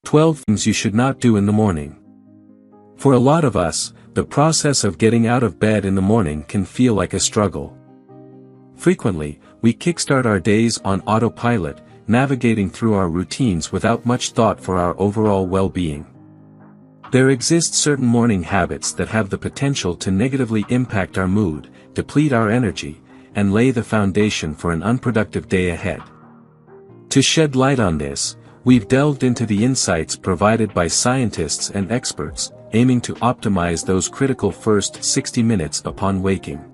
12 things you should not do in the morning. For a lot of us, the process of getting out of bed in the morning can feel like a struggle. Frequently, we kickstart our days on autopilot, navigating through our routines without much thought for our overall well-being. There exist certain morning habits that have the potential to negatively impact our mood, deplete our energy, and lay the foundation for an unproductive day ahead. To shed light on this, we've delved into the insights provided by scientists and experts, aiming to optimize those critical first 60 minutes upon waking.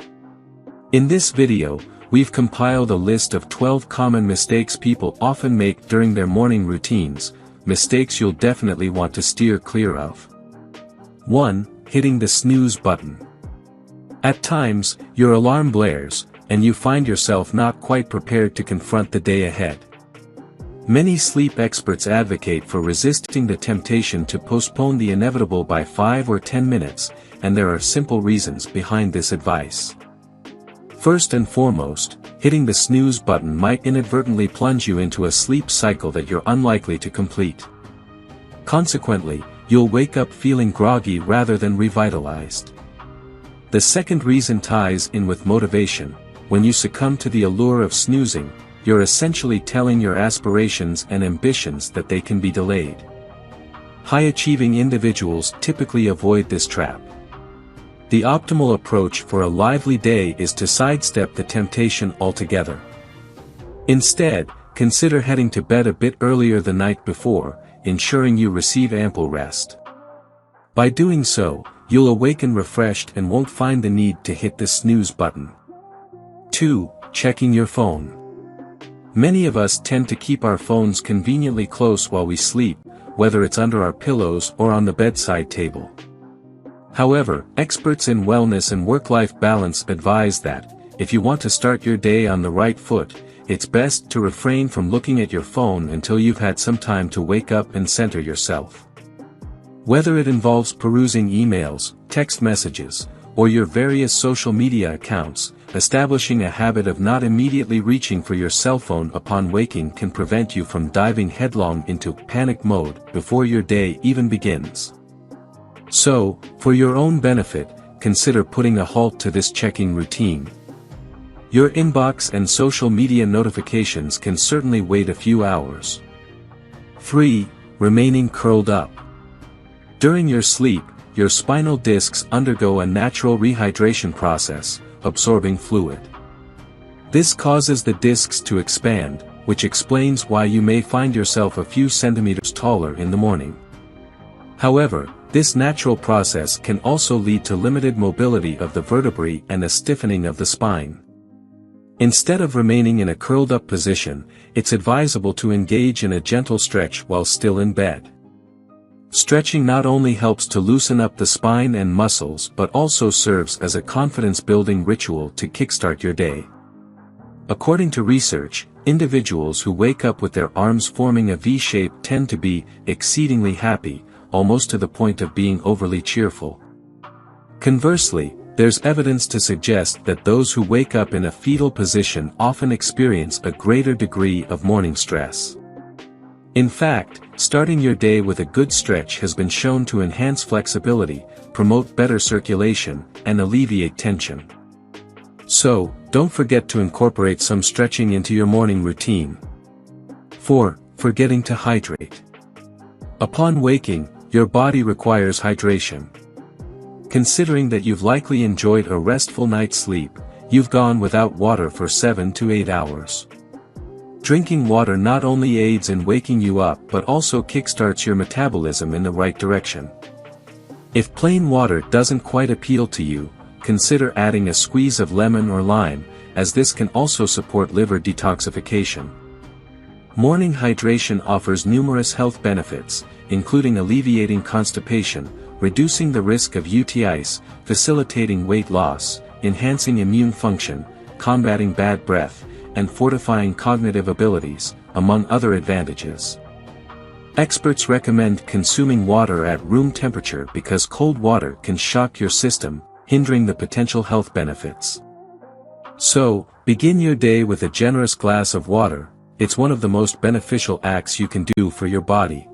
In this video, we've compiled a list of 12 common mistakes people often make during their morning routines, mistakes you'll definitely want to steer clear of. 1. Hitting the snooze button. At times, your alarm blares, and you find yourself not quite prepared to confront the day ahead. Many sleep experts advocate for resisting the temptation to postpone the inevitable by 5 or 10 minutes, and there are simple reasons behind this advice. First and foremost, hitting the snooze button might inadvertently plunge you into a sleep cycle that you're unlikely to complete. Consequently, you'll wake up feeling groggy rather than revitalized. The second reason ties in with motivation. When you succumb to the allure of snoozing, you're essentially telling your aspirations and ambitions that they can be delayed. High-achieving individuals typically avoid this trap. The optimal approach for a lively day is to sidestep the temptation altogether. Instead, consider heading to bed a bit earlier the night before, ensuring you receive ample rest. By doing so, you'll awaken refreshed and won't find the need to hit the snooze button. 2. Checking your phone. Many of us tend to keep our phones conveniently close while we sleep, whether it's under our pillows or on the bedside table. However, experts in wellness and work-life balance advise that, if you want to start your day on the right foot, it's best to refrain from looking at your phone until you've had some time to wake up and center yourself. Whether it involves perusing emails, text messages, or your various social media accounts, establishing a habit of not immediately reaching for your cell phone upon waking can prevent you from diving headlong into panic mode before your day even begins. So, for your own benefit, consider putting a halt to this checking routine. Your inbox and social media notifications can certainly wait a few hours. 3. Remaining curled up. During your sleep, your spinal discs undergo a natural rehydration process, absorbing fluid. This causes the discs to expand, which explains why you may find yourself a few centimeters taller in the morning. However, this natural process can also lead to limited mobility of the vertebrae and a stiffening of the spine. Instead of remaining in a curled-up position, it's advisable to engage in a gentle stretch while still in bed. Stretching not only helps to loosen up the spine and muscles but also serves as a confidence-building ritual to kickstart your day. According to research, individuals who wake up with their arms forming a V shape tend to be exceedingly happy, almost to the point of being overly cheerful. Conversely, there's evidence to suggest that those who wake up in a fetal position often experience a greater degree of morning stress. In fact, starting your day with a good stretch has been shown to enhance flexibility, promote better circulation, and alleviate tension. So, don't forget to incorporate some stretching into your morning routine. 4. Forgetting to hydrate. Upon waking, your body requires hydration. Considering that you've likely enjoyed a restful night's sleep, you've gone without water for 7 to 8 hours. Drinking water not only aids in waking you up but also kickstarts your metabolism in the right direction. If plain water doesn't quite appeal to you, consider adding a squeeze of lemon or lime, as this can also support liver detoxification. Morning hydration offers numerous health benefits, including alleviating constipation, reducing the risk of UTIs, facilitating weight loss, enhancing immune function, combating bad breath, and fortifying cognitive abilities, among other advantages. Experts recommend consuming water at room temperature because cold water can shock your system, hindering the potential health benefits. So, begin your day with a generous glass of water. It's one of the most beneficial acts you can do for your body.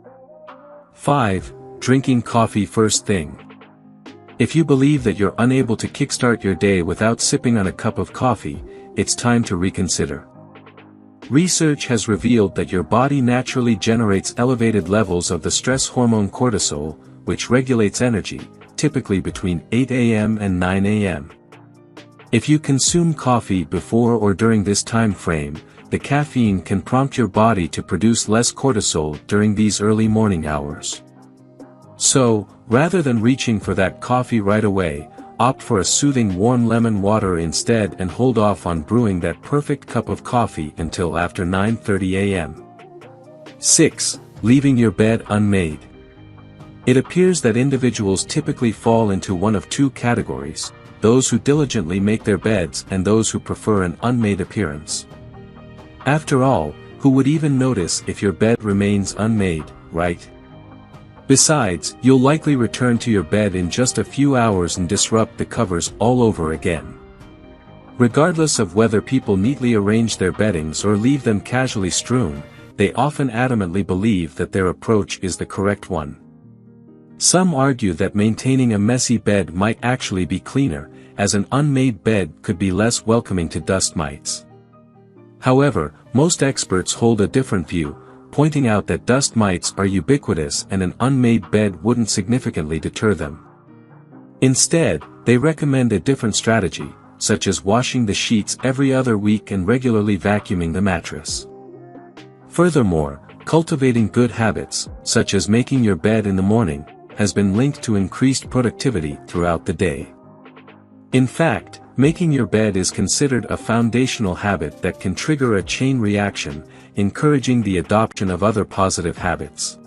5. Drinking coffee first thing. If you believe that you're unable to kickstart your day without sipping on a cup of coffee, it's time to reconsider. Research has revealed that your body naturally generates elevated levels of the stress hormone cortisol, which regulates energy, typically between 8 a.m. and 9 a.m. If you consume coffee before or during this time frame, the caffeine can prompt your body to produce less cortisol during these early morning hours. So, rather than reaching for that coffee right away, opt for a soothing warm lemon water instead and hold off on brewing that perfect cup of coffee until after 9:30 a.m. 6. Leaving your bed unmade. It appears that individuals typically fall into one of two categories: those who diligently make their beds and those who prefer an unmade appearance. After all, who would even notice if your bed remains unmade, right? Besides, you'll likely return to your bed in just a few hours and disrupt the covers all over again. Regardless of whether people neatly arrange their beddings or leave them casually strewn, they often adamantly believe that their approach is the correct one. Some argue that maintaining a messy bed might actually be cleaner, as an unmade bed could be less welcoming to dust mites. However, most experts hold a different view, pointing out that dust mites are ubiquitous and an unmade bed wouldn't significantly deter them. Instead, they recommend a different strategy, such as washing the sheets every other week and regularly vacuuming the mattress. Furthermore, cultivating good habits, such as making your bed in the morning, has been linked to increased productivity throughout the day. In fact, making your bed is considered a foundational habit that can trigger a chain reaction, encouraging the adoption of other positive habits.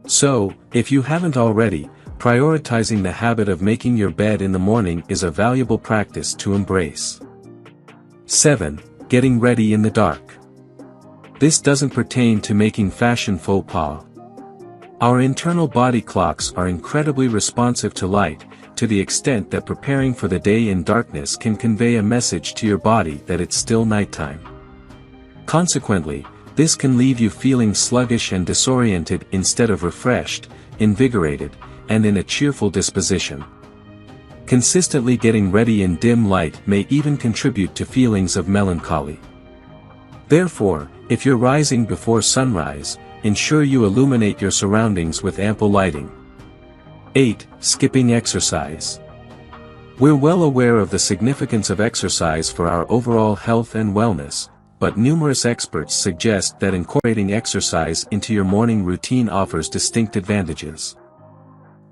So, if you haven't already, prioritizing the habit of making your bed in the morning is a valuable practice to embrace. 7. Getting ready in the dark. This doesn't pertain to making fashion faux pas. Our internal body clocks are incredibly responsive to light, to the extent that preparing for the day in darkness can convey a message to your body that it's still nighttime. Consequently, this can leave you feeling sluggish and disoriented instead of refreshed, invigorated, and in a cheerful disposition. Consistently getting ready in dim light may even contribute to feelings of melancholy. Therefore, if you're rising before sunrise, ensure you illuminate your surroundings with ample lighting. 8. Skipping exercise. We're well aware of the significance of exercise for our overall health and wellness, but numerous experts suggest that incorporating exercise into your morning routine offers distinct advantages.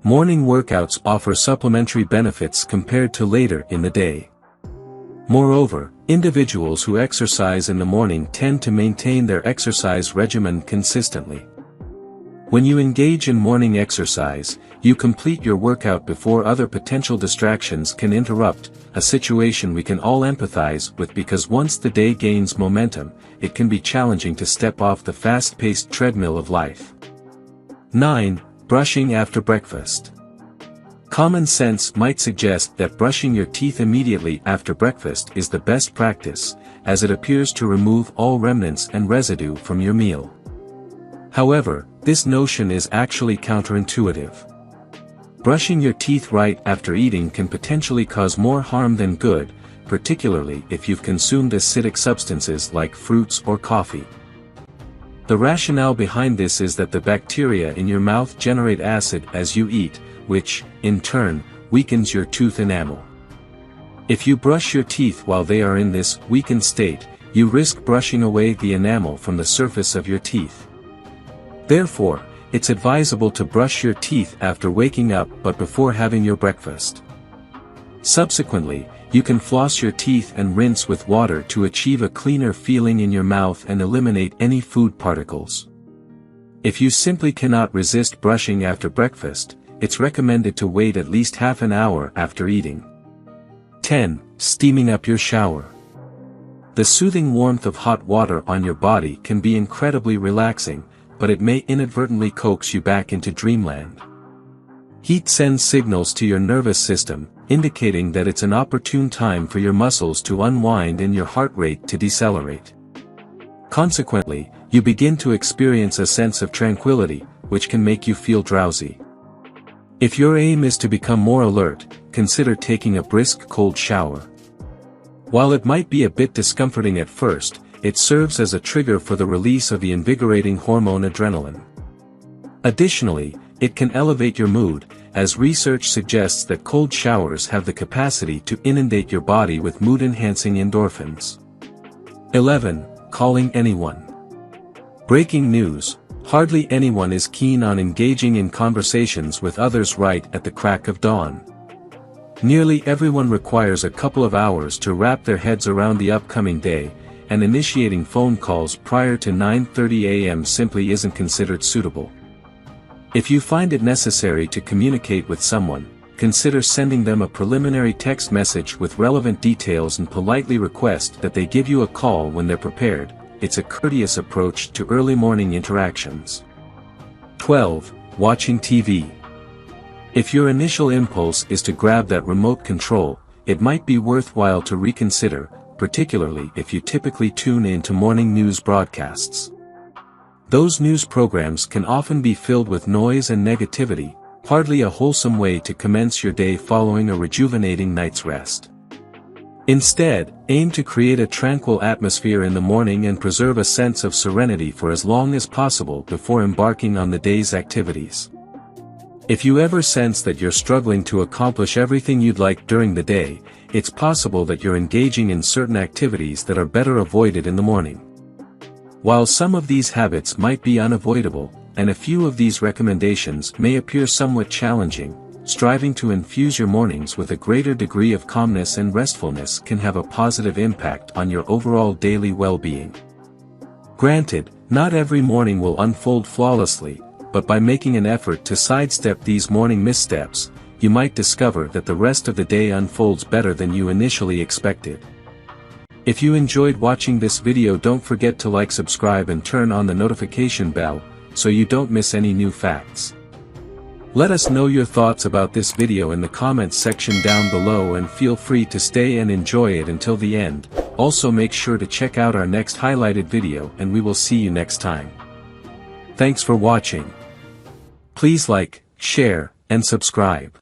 Morning workouts offer supplementary benefits compared to later in the day. Moreover, individuals who exercise in the morning tend to maintain their exercise regimen consistently. When you engage in morning exercise, you complete your workout before other potential distractions can interrupt, a situation we can all empathize with because once the day gains momentum, it can be challenging to step off the fast-paced treadmill of life. 9. Brushing after breakfast. Common sense might suggest that brushing your teeth immediately after breakfast is the best practice, as it appears to remove all remnants and residue from your meal. However, this notion is actually counterintuitive. Brushing your teeth right after eating can potentially cause more harm than good, particularly if you've consumed acidic substances like fruits or coffee. The rationale behind this is that the bacteria in your mouth generate acid as you eat, which, in turn, weakens your tooth enamel. If you brush your teeth while they are in this weakened state, you risk brushing away the enamel from the surface of your teeth. Therefore, it's advisable to brush your teeth after waking up but before having your breakfast. Subsequently, you can floss your teeth and rinse with water to achieve a cleaner feeling in your mouth and eliminate any food particles. If you simply cannot resist brushing after breakfast, it's recommended to wait at least half an hour after eating. 10. Steaming up your shower. The soothing warmth of hot water on your body can be incredibly relaxing, but it may inadvertently coax you back into dreamland. Heat sends signals to your nervous system, indicating that it's an opportune time for your muscles to unwind and your heart rate to decelerate. Consequently, you begin to experience a sense of tranquility, which can make you feel drowsy. If your aim is to become more alert, consider taking a brisk cold shower. While it might be a bit discomforting at first, it serves as a trigger for the release of the invigorating hormone adrenaline. Additionally, it can elevate your mood, as research suggests that cold showers have the capacity to inundate your body with mood-enhancing endorphins. 11. Calling anyone. Breaking news: hardly anyone is keen on engaging in conversations with others right at the crack of dawn. Nearly everyone requires a couple of hours to wrap their heads around the upcoming day, and initiating phone calls prior to 9:30 a.m. simply isn't considered suitable. If you find it necessary to communicate with someone, consider sending them a preliminary text message with relevant details and politely request that they give you a call when they're prepared. It's a courteous approach to early morning interactions. 12. Watching TV. If your initial impulse is to grab that remote control, it might be worthwhile to reconsider, particularly if you typically tune in to morning news broadcasts. Those news programs can often be filled with noise and negativity, hardly a wholesome way to commence your day following a rejuvenating night's rest. Instead, aim to create a tranquil atmosphere in the morning and preserve a sense of serenity for as long as possible before embarking on the day's activities. If you ever sense that you're struggling to accomplish everything you'd like during the day, it's possible that you're engaging in certain activities that are better avoided in the morning. While some of these habits might be unavoidable, and a few of these recommendations may appear somewhat challenging, striving to infuse your mornings with a greater degree of calmness and restfulness can have a positive impact on your overall daily well-being. Granted, not every morning will unfold flawlessly, but by making an effort to sidestep these morning missteps, you might discover that the rest of the day unfolds better than you initially expected. If you enjoyed watching this video, don't forget to like, subscribe and turn on the notification bell, so you don't miss any new facts. Let us know your thoughts about this video in the comments section down below, and feel free to stay and enjoy it until the end. Also make sure to check out our next highlighted video, and we will see you next time. Thanks for watching. Please like, share, and subscribe.